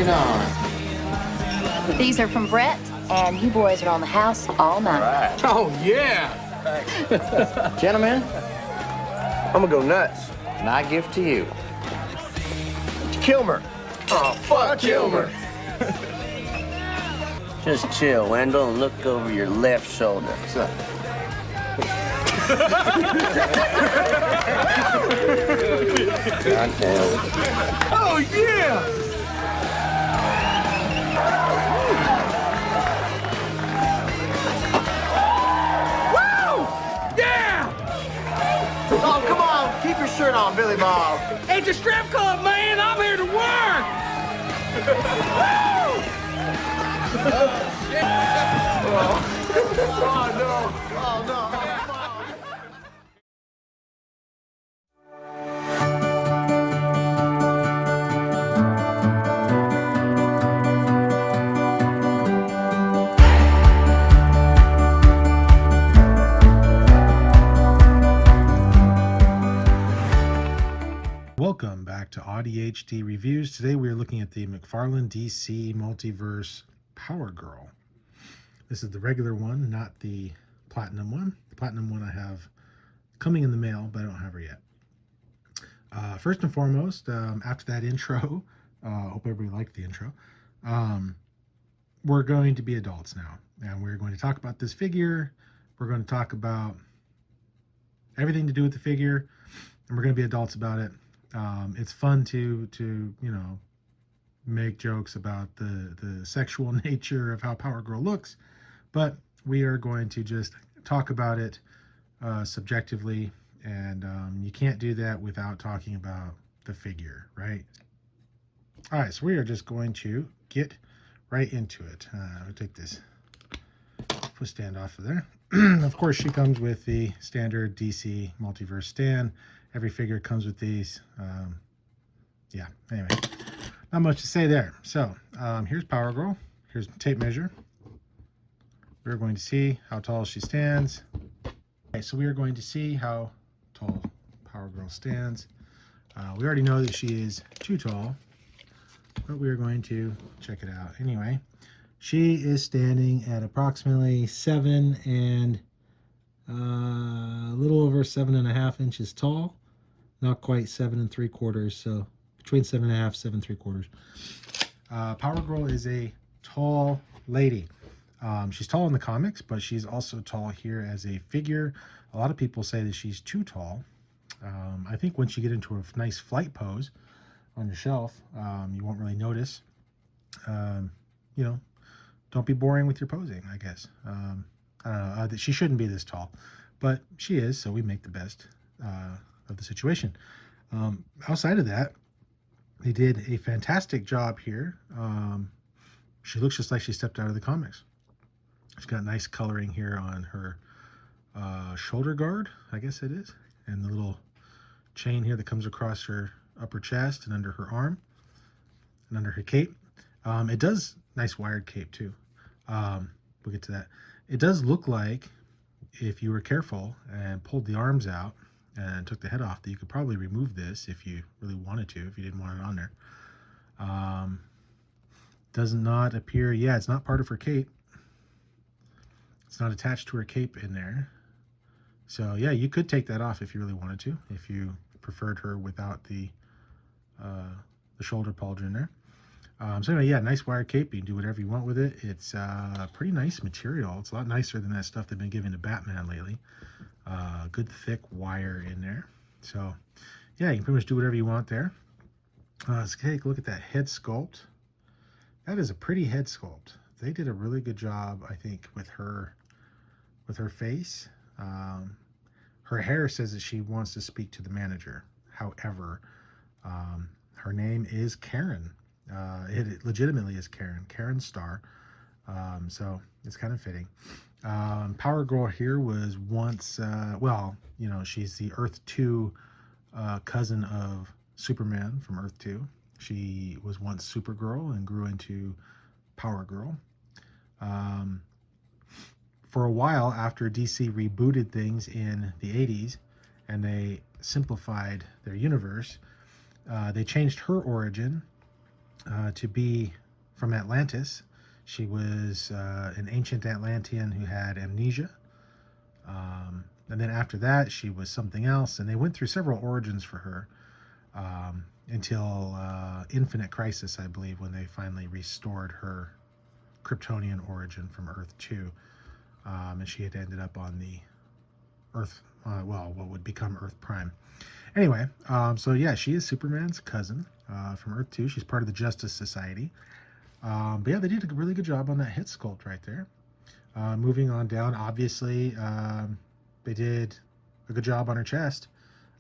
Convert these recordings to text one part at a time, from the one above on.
it on. These are from Brett, and you boys are on the house all night. Right. Oh, yeah. Gentlemen, I'm gonna go nuts. my gift to you. Kilmer. Oh, fuck Kilmer. Just chill, Wendell, and look over your left shoulder. So. Oh, yeah. Woo! Yeah! Oh, come on. Keep your shirt on, Billy Bob. It's a strip club, man. I'm here to work. Woo! Oh, no. Oh, no. Welcome back to AuDHD Reviews. Today we are looking at the McFarlane DC Multiverse Powergirl. This is the regular one, not the platinum one. The platinum one I have coming in the mail, but I don't have her yet. First and foremost, after that intro, hope everybody liked the intro, we're going to be adults now. And we're going to talk about this figure. We're going to talk about everything to do with the figure, and we're going to be adults about it. It's fun to you know, make jokes about the sexual nature of how Powergirl looks, but we are going to just talk about it subjectively, and you can't do that without talking about the figure, right? All right, so we are just going to get right into it. I'll take this stand off of there. Of course, she comes with the standard DC Multiverse stand. Every figure comes with these. Yeah, anyway, not much to say there. So here's Powergirl. Here's the tape measure. We're going to see how tall she stands. Okay, so we are going to see how tall Powergirl stands. We already know that she is too tall, but we are going to check it out anyway. She is standing at approximately 7 and a little over 7.5 inches tall. Not quite 7 3/4, so between 7.5, 7 3/4. Powergirl is a tall lady. She's tall in the comics, but she's also tall here as a figure. A lot of people say that she's too tall. I think once you get into a nice flight pose on your shelf, you won't really notice. You know, don't be boring with your posing, I guess. I don't know, she shouldn't be this tall, but she is, so we make the best of the situation. Outside of that, they did a fantastic job here. She looks just like she stepped out of the comics. She's got nice coloring here on her shoulder guard, I guess it is, and the little chain here that comes across her upper chest and under her arm and under her cape. It does, nice wired cape too. We'll get to that. It does look like, if you were careful and pulled the arms out and took the head off, that you could probably remove this if you really wanted to, if you didn't want it on there. Does not appear, yeah, it's not part of her cape. It's not attached to her cape in there. So yeah, you could take that off if you really wanted to, if you preferred her without the shoulder pauldron there. So anyway, yeah, nice wire cape. You can do whatever you want with it. It's pretty nice material. It's a lot nicer than that stuff they've been giving to Batman lately. Good thick wire in there. So yeah, you can pretty much do whatever you want there. Let's take a look at that head sculpt. That is a pretty head sculpt. They did a really good job, I think, with her face. Her hair says that she wants to speak to the manager. However, her name is Karen. It legitimately is Karen Starr. So it's kind of fitting. Powergirl here was once, well, you know, she's the Earth 2 cousin of Superman from Earth 2. She was once Supergirl and grew into Powergirl. For a while after DC rebooted things in the 80s and they simplified their universe, they changed her origin to be from Atlantis. She was an ancient Atlantean who had amnesia. And then after that, she was something else. And they went through several origins for her until Infinite Crisis, I believe, when they finally restored her Kryptonian origin from Earth 2. And she had ended up on the Earth, well, what would become Earth Prime. Anyway, so yeah, she is Superman's cousin from Earth 2. She's part of the Justice Society. But yeah, they did a really good job on that head sculpt right there. Moving on down, obviously, they did a good job on her chest.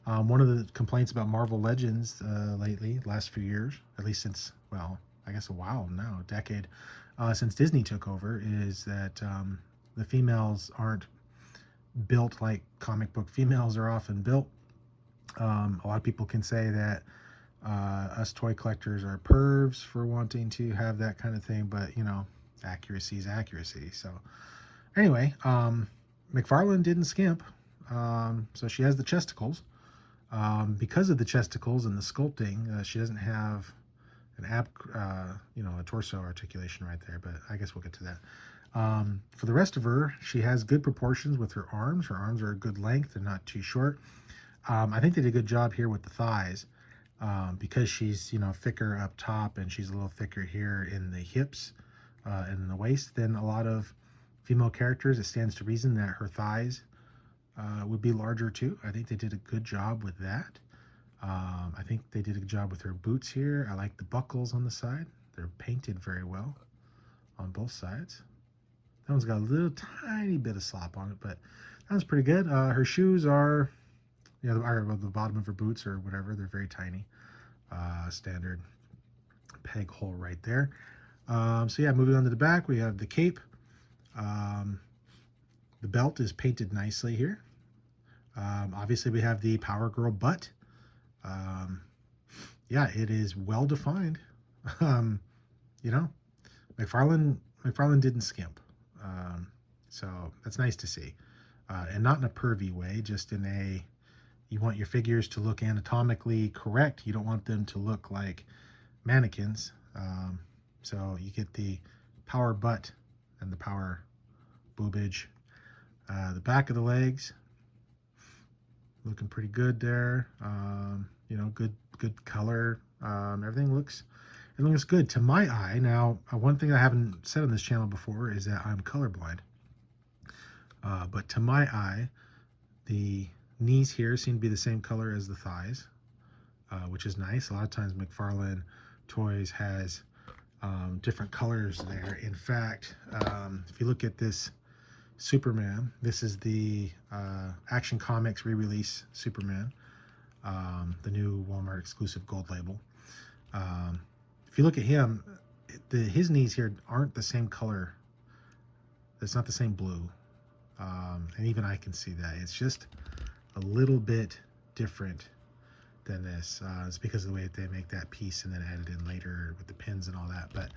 One of the complaints about Marvel Legends lately, last few years, at least since, well, I guess a while now, a decade, since Disney took over, is that the females aren't built like comic book females are often built. A lot of people can say that us toy collectors are pervs for wanting to have that kind of thing, but you know, accuracy is accuracy. So anyway, McFarlane didn't skimp. So she has the chesticles. Because of the chesticles and the sculpting, she doesn't have an a torso articulation right there, but I guess we'll get to that. For the rest of her, she has good proportions with her arms. Her arms are a good length and not too short. I think they did a good job here with the thighs, because she's, thicker up top and she's a little thicker here in the hips and in the waist than a lot of female characters. It stands to reason that her thighs would be larger too. I think they did a good job with that. I think they did a good job with her boots here. I like the buckles on the side. They're painted very well on both sides. That one's got a little tiny bit of slop on it, but that one's pretty good. Her shoes are, the bottom of her boots or whatever, they're very tiny. Standard peg hole right there. So yeah, moving on to the back, we have the cape. The belt is painted nicely here. Obviously, we have the Power Girl butt. Yeah, it is well defined. McFarlane didn't skimp. So that's nice to see. And not in a pervy way, just in a, you want your figures to look anatomically correct. You don't want them to look like mannequins. So you get the power butt and the power boobage. The back of the legs, looking pretty good there. Good color. Everything looks good to my eye. Now, one thing I haven't said on this channel before is that I'm colorblind. But to my eye, the knees here seem to be the same color as the thighs, which is nice. A lot of times McFarlane Toys has different colors there. In fact, if you look at this Superman, this is the Action Comics re-release Superman, the new Walmart exclusive gold label. If you look at him, his knees here aren't the same color. It's not the same blue. And even I can see that. It's just a little bit different than this. It's because of the way that they make that piece and then add it in later with the pins and all that. But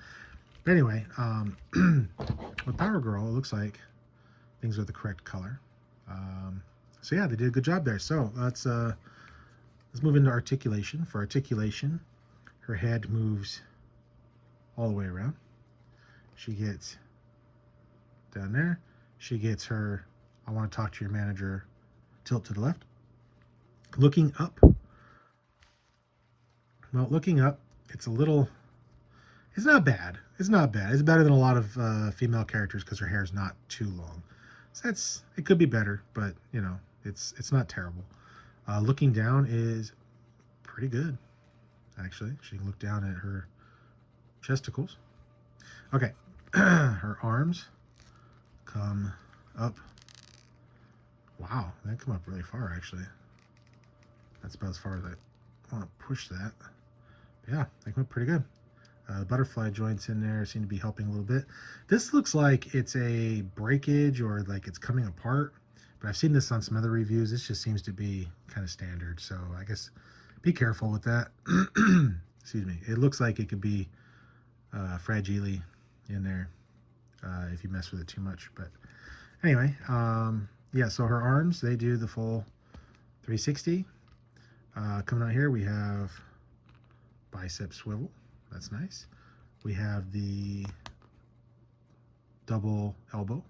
anyway, with Power Girl, it looks like things are the correct color. So yeah, they did a good job there. So let's move into articulation. For articulation, her head moves all the way around. She gets down there. She gets her, I want to talk to your manager, tilt to the left. Looking up. Well, looking up, it's not bad. It's not bad. It's better than a lot of female characters because her hair is not too long. So it could be better, but it's not terrible. Looking down is pretty good, actually. She can look down at her chesticles. Okay, her arms come up. Wow, they come up really far, actually. That's about as far as I want to push that. But yeah, they come up pretty good. The butterfly joints in there seem to be helping a little bit. This looks like it's a breakage or like it's coming apart, but I've seen this on some other reviews. This just seems to be kind of standard, so I guess be careful with that. Excuse me. It looks like it could be fragile in there if you mess with it too much. But anyway, yeah, so her arms, they do the full 360. Coming out here, we have bicep swivel. that's nice. We have the double elbow.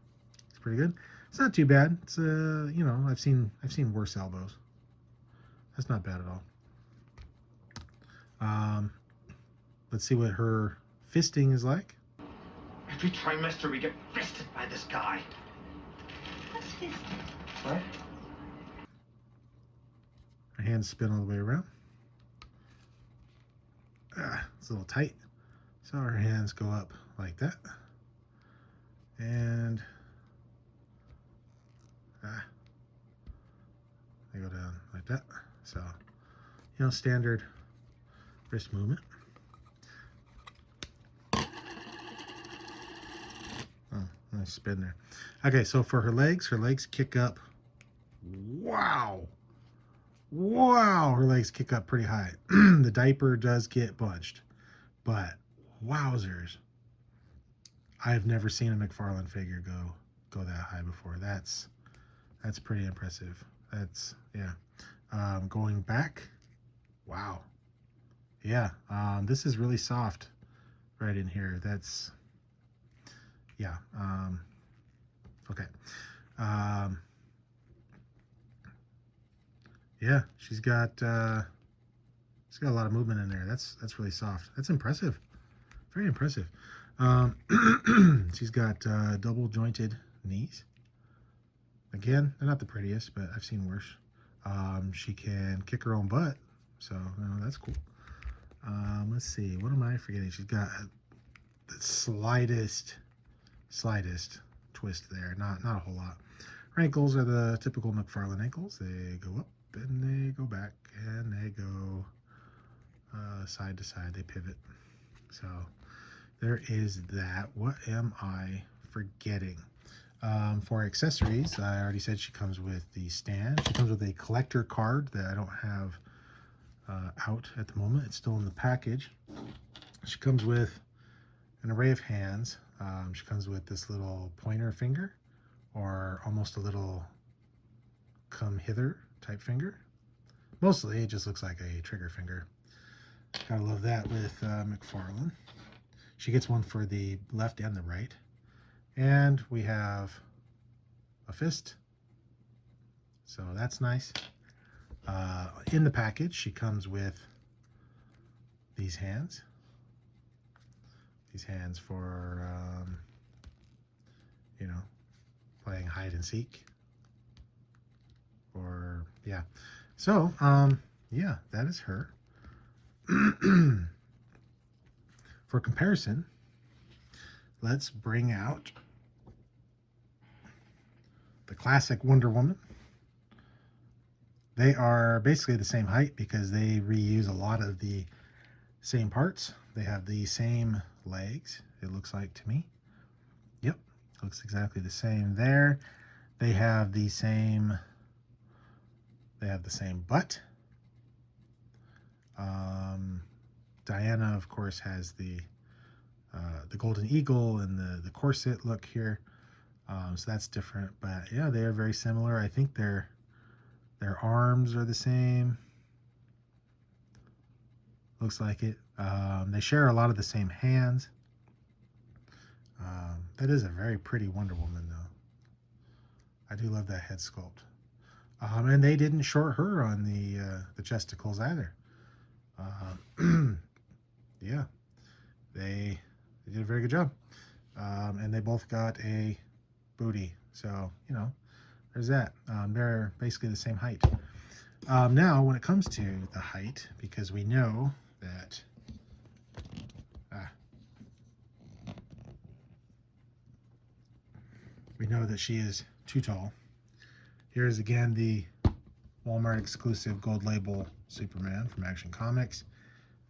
It's pretty good. It's not too bad. It's you know, I've seen worse elbows. That's not bad at all. Let's see what her fisting is like. Every trimester we get fisted by this guy. What's fisting? What? Her hands spin all the way around. It's a little tight. So her hands go up like that. And they go down like that. So, you know, standard wrist movement. Oh, nice spin there. Okay, so for her legs kick up. Wow. Wow, her legs kick up pretty high. The diaper does get bunched, but wowzers. I've never seen a McFarlane figure go that high before. That's pretty impressive. That's, yeah. Going back, wow. Yeah, this is really soft right in here. That's, yeah. Okay. Yeah, she's got a lot of movement in there. That's really soft. That's impressive. Very impressive. She's got double jointed knees. Again, they're not the prettiest, but I've seen worse. She can kick her own butt, so that's cool. Let's see, what am I forgetting? She's got the slightest twist there. Not a whole lot. Her ankles are the typical McFarlane ankles. They go up and they go back and they go side to side. They pivot. So there is that. What am I forgetting? For accessories, I already said she comes with the stand. She comes with a collector card that I don't have out at the moment. It's still in the package. She comes with an array of hands. She comes with this little pointer finger, or almost a little come hither type finger. Mostly it just looks like a trigger finger. Gotta love that with McFarlane. She gets one for the left and the right. And we have a fist. So that's nice. In the package, she comes with these hands. These hands for, you know, playing hide and seek. Or, yeah. So, yeah, that is her. For comparison, let's bring out the classic Wonder Woman. They are basically the same height because they reuse a lot of the same parts. They have the same legs, it looks like to me. Yep, looks exactly the same there. They have the same butt. Diana, of course, has the golden eagle and the corset look here. So that's different, but yeah, they are very similar. I think their arms are the same. Looks like it. They share a lot of the same hands. That is a very pretty Wonder Woman, though. I do love that head sculpt. And they didn't short her on the chesticles either. Yeah, they did a very good job. And they both got a booty, so you know, there's that. They're basically the same height. Now when it comes to the height, because we know that she is too tall. Here's again the Walmart exclusive gold label Superman from Action Comics,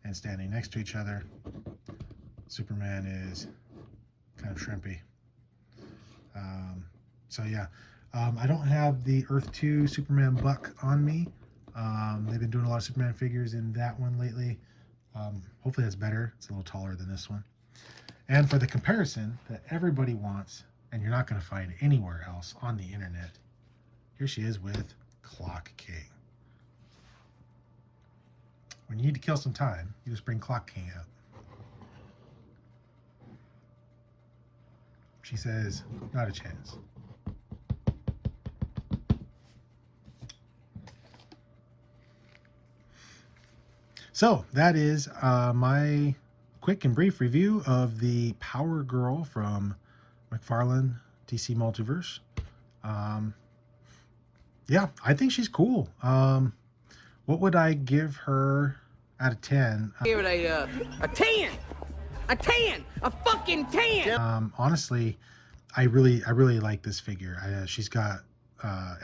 and standing next to each other, Superman is kind of shrimpy. So yeah, I don't have the Earth 2 Superman buck on me. They've been doing a lot of Superman figures in that one lately. Hopefully that's better. It's a little taller than this one. And for the comparison that everybody wants, and you're not going to find anywhere else on the internet, here she is with Clock King. When you need to kill some time, you just bring Clock King out. She says, not a chance. So that is my quick and brief review of the Powergirl from McFarlane DC Multiverse. Yeah, I think she's cool. What would I give her out of 10? Give it a 10. A 10. A fucking 10. Honestly, I really like this figure. She's got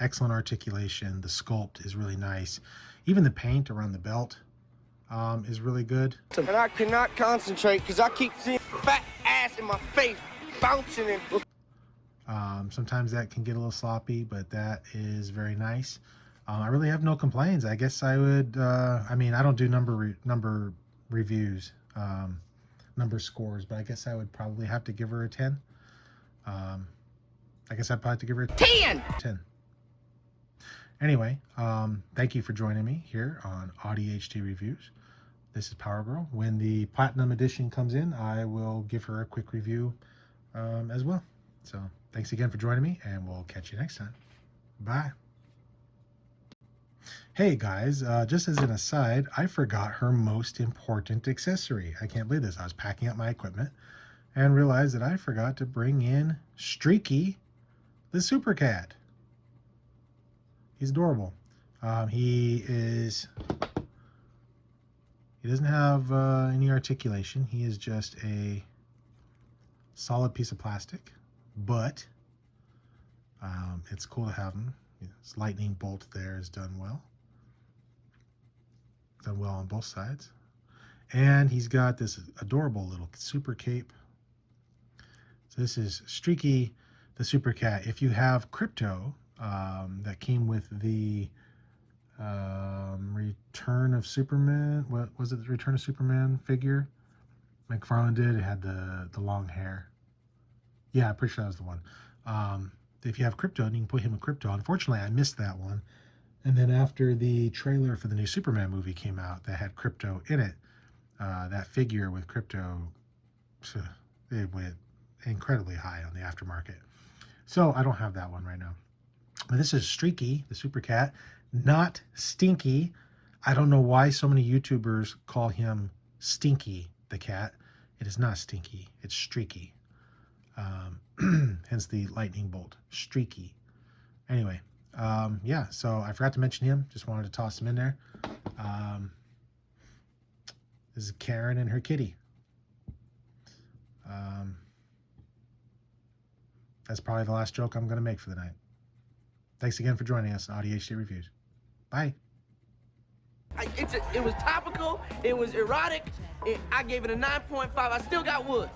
excellent articulation. The sculpt is really nice. Even the paint around the belt is really good. And I cannot concentrate because I keep seeing fat ass in my face bouncing and... Sometimes that can get a little sloppy, but that is very nice. I really have no complaints. I guess I would, I mean, I don't do number reviews, number scores, but I guess I would probably have to give her a 10. I guess I'd probably have to give her a 10. Anyway, thank you for joining me here on AuDHD Reviews. This is Powergirl. When the Platinum Edition comes in, I will give her a quick review as well. So thanks again for joining me, and we'll catch you next time. Bye. Hey guys, just as an aside, I forgot her most important accessory. I can't believe this. I was packing up my equipment and realized that I forgot to bring in Streaky, the super cat. He's adorable. He doesn't have any articulation. He is just a solid piece of plastic, but it's cool to have him. His lightning bolt there is done well. Done well on both sides. And he's got this adorable little super cape. So this is Streaky, the super cat. If you have Crypto, that came with the Return of Superman. What was it? The Return of Superman figure McFarlane did. It had the long hair. Yeah, I'm pretty sure that was the one. If you have Crypto, you can put him in Crypto. Unfortunately, I missed that one. And then after the trailer for the new Superman movie came out that had Crypto in it, that figure with Crypto, it went incredibly high on the aftermarket. So I don't have that one right now. But this is Streaky, the super cat, not Stinky. I don't know why so many YouTubers call him Stinky, the cat. It is not Stinky, it's Streaky. Hence the lightning bolt, Streaky. Anyway, yeah, so I forgot to mention him. Just wanted to toss him in there. This is Karen and her kitty. That's probably the last joke I'm going to make for the night. Thanks again for joining us on AuDHD Reviews. Bye. It was topical. It was erotic. I gave it a 9.5. I still got wood.